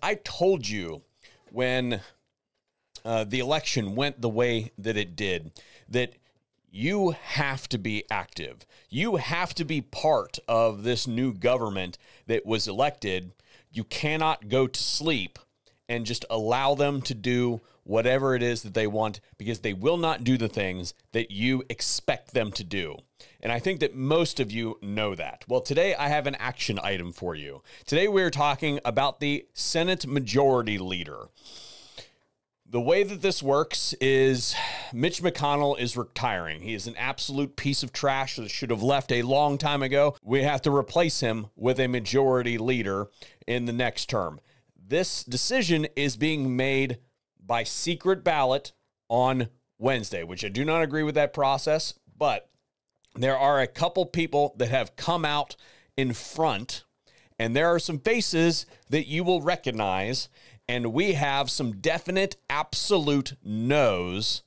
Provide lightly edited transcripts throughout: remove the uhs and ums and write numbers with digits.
I told you when the election went the way that it did, that you have to be active. You have to be part of this new government that was elected. You cannot go to sleep and just allow them to do whatever it is that they want, because they will not do the things that you expect them to do. And I think that most of you know that. Well, today I have an action item for you. Today we're talking about the Senate Majority Leader. The way that this works is Mitch McConnell is retiring. He is an absolute piece of trash that should have left a long time ago. We have to replace him with a majority leader in the next term. This decision is being made by secret ballot on Wednesday, which I do not agree with that process, but there are a couple people that have come out in front, and there are some faces that you will recognize, and we have some definite, absolute no's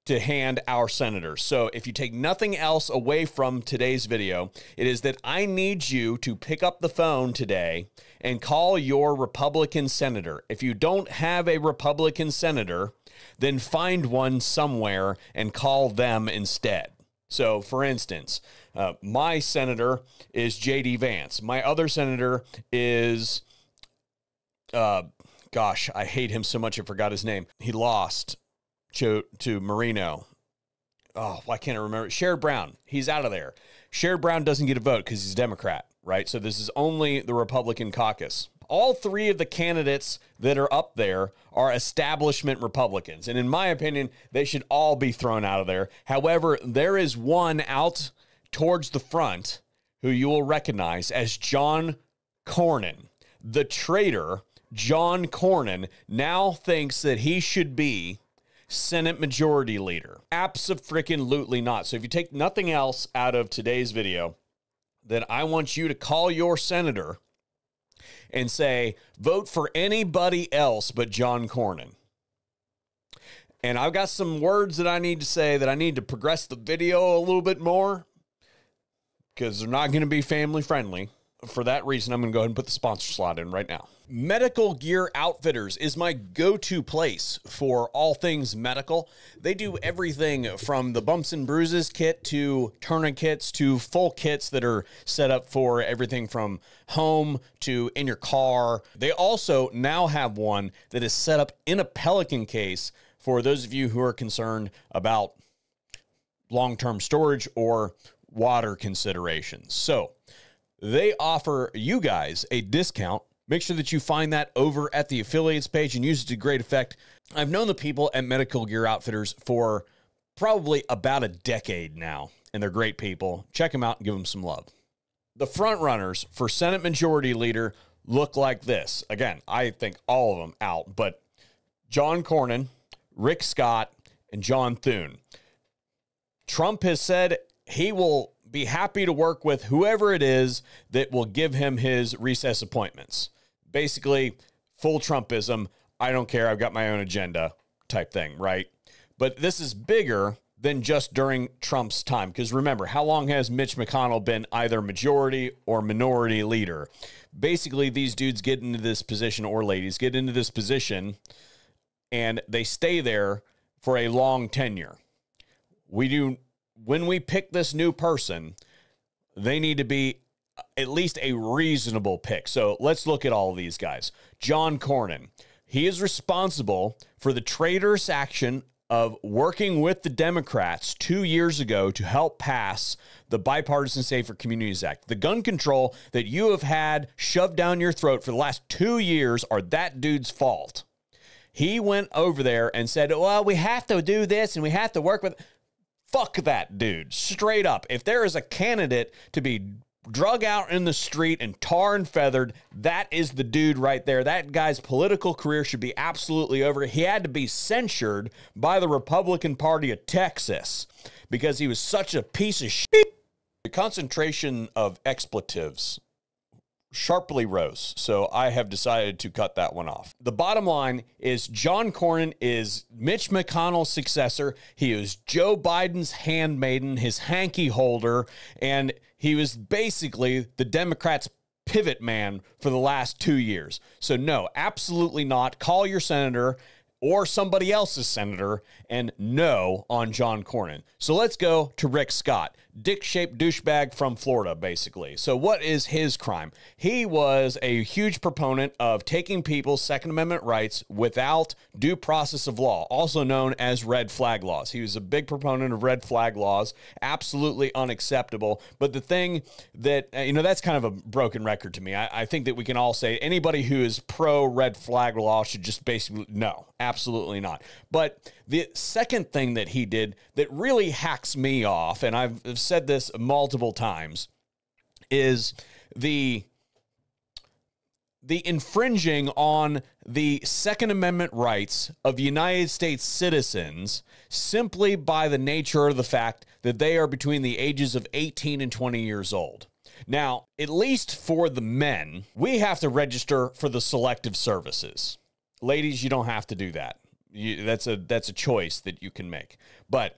to hand our senators. So if you take nothing else away from today's video, it is that I need you to pick up the phone today and call your Republican senator. If you don't have a Republican senator, then find one somewhere and call them instead. So, for instance, my senator is J.D. Vance. My other senator is, gosh, I hate him so much I forgot his name. He lost to RINO. Oh, why can't I remember? Sherrod Brown. He's out of there. Sherrod Brown doesn't get a vote because he's a Democrat, right? So this is only the Republican caucus. All three of the candidates that are up there are establishment Republicans. And in my opinion, they should all be thrown out of there. However, there is one out towards the front who you will recognize as John Cornyn. The traitor, John Cornyn, now thinks that he should be Senate Majority Leader. Abso-freaking-lutely not. So if you take nothing else out of today's video, then I want you to call your senator and say, vote for anybody else but John Cornyn. And I've got some words that I need to say, that I need to progress the video a little bit more, because they're not going to be family friendly. For that reason, I'm going to go ahead and put the sponsor slot in right now. Medical Gear Outfitters is my go-to place for all things medical. They do everything from the bumps and bruises kit to tourniquets to full kits that are set up for everything from home to in your car. They also now have one that is set up in a Pelican case for those of you who are concerned about long-term storage or water considerations. So they offer you guys a discount. Make sure that you find that over at the affiliates page and use it to great effect. I've known the people at Medical Gear Outfitters for probably about a decade now, and they're great people. Check them out and give them some love. The front runners for Senate Majority Leader look like this. Again, I think all of them out, but John Cornyn, Rick Scott, and John Thune. Trump has said he will be happy to work with whoever it is that will give him his recess appointments. Basically, full Trumpism, I don't care, I've got my own agenda type thing, right? But this is bigger than just during Trump's time, because remember, how long has Mitch McConnell been either majority or minority leader? Basically, these dudes get into this position, or ladies get into this position, and they stay there for a long tenure. When we pick this new person, they need to be at least a reasonable pick. So let's look at all of these guys. John Cornyn, he is responsible for the traitorous action of working with the Democrats 2 years ago to help pass the Bipartisan Safer Communities Act. The gun control that you have had shoved down your throat for the last 2 years are that dude's fault. He went over there and said, well, we have to do this and we have to work with... Fuck that dude, straight up. If there is a candidate to be drug out in the street and tar and feathered, that is the dude right there. That guy's political career should be absolutely over. He had to be censured by the Republican Party of Texas because he was such a piece of shit. The concentration of expletives sharply rose, so I have decided to cut that one off. The bottom line is John Cornyn is Mitch McConnell's successor. He is Joe Biden's handmaiden, his hanky holder, and he was basically the Democrats' pivot man for the last 2 years. So no, absolutely not. Call your senator or somebody else's senator and no on John Cornyn. So let's go to Rick Scott, dick-shaped douchebag from Florida, basically. So what is his crime? He was a huge proponent of taking people's Second Amendment rights without due process of law, also known as red flag laws. He was a big proponent of red flag laws, absolutely unacceptable. But the thing that, that's kind of a broken record to me. I think that we can all say anybody who is pro red flag law should just basically, no, absolutely not. But the second thing that he did that really hacks me off, and I've said this multiple times, is the infringing on the Second Amendment rights of United States citizens simply by the nature of the fact that they are between the ages of 18 and 20 years old. Now, at least for the men, we have to register for the selective services. Ladies, you don't have to do that. That's a choice that you can make. But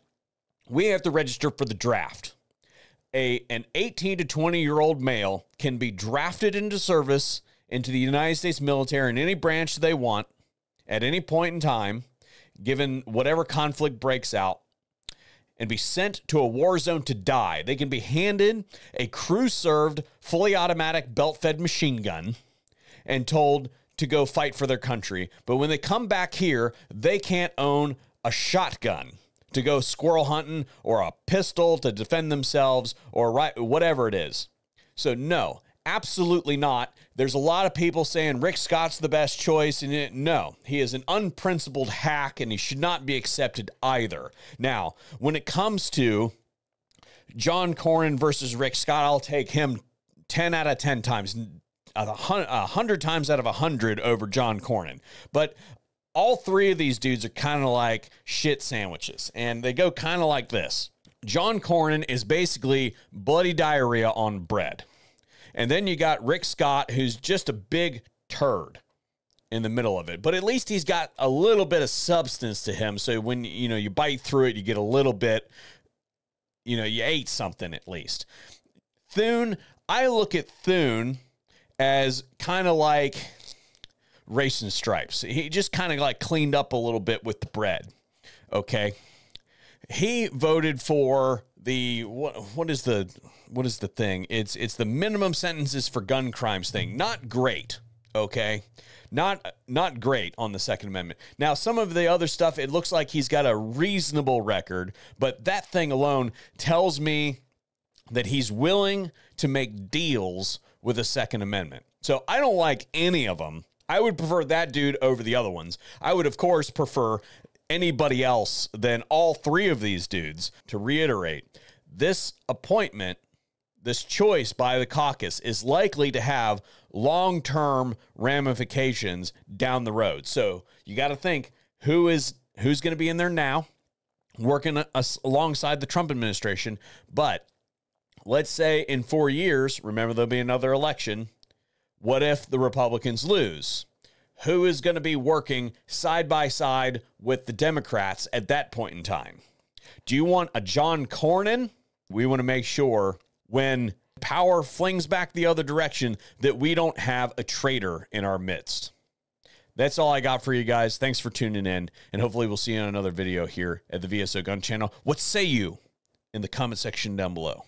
we have to register for the draft. An 18 to 20-year-old male can be drafted into service into the United States military in any branch they want at any point in time, given whatever conflict breaks out, and be sent to a war zone to die. They can be handed a crew-served, fully automatic, belt-fed machine gun and told to go fight for their country. But when they come back here, they can't own a shotgun to go squirrel hunting or a pistol to defend themselves or whatever it is. So no, absolutely not. There's a lot of people saying Rick Scott's the best choice. And no, he is an unprincipled hack and he should not be accepted either. Now, when it comes to John Cornyn versus Rick Scott, I'll take him 10 out of 10 times. 100 times out of 100 over John Cornyn. But all three of these dudes are kind of like shit sandwiches, and they go kind of like this. John Cornyn is basically bloody diarrhea on bread. And then you got Rick Scott, who's just a big turd in the middle of it. But at least he's got a little bit of substance to him. So when, you bite through it, you get a little bit, you ate something at least. Thune, I look at Thune as kind of like Racing Stripes. He just kind of like cleaned up a little bit with the bread. Okay. He voted for the, what is the thing? It's the minimum sentences for gun crimes thing. Not great. Okay. Not great on the Second Amendment. Now, some of the other stuff, it looks like he's got a reasonable record, but that thing alone tells me that he's willing to make deals with the Second Amendment. So I don't like any of them. I would prefer that dude over the other ones. I would, of course, prefer anybody else than all three of these dudes. To reiterate, this appointment, this choice by the caucus is likely to have long-term ramifications down the road. So you got to think who's going to be in there now working alongside the Trump administration. But let's say in 4 years, remember there'll be another election. What if the Republicans lose? Who is going to be working side by side with the Democrats at that point in time? Do you want a John Cornyn? We want to make sure when power flings back the other direction that we don't have a traitor in our midst. That's all I got for you guys. Thanks for tuning in, and hopefully we'll see you in another video here at the VSO Gun Channel. What say you in the comment section down below?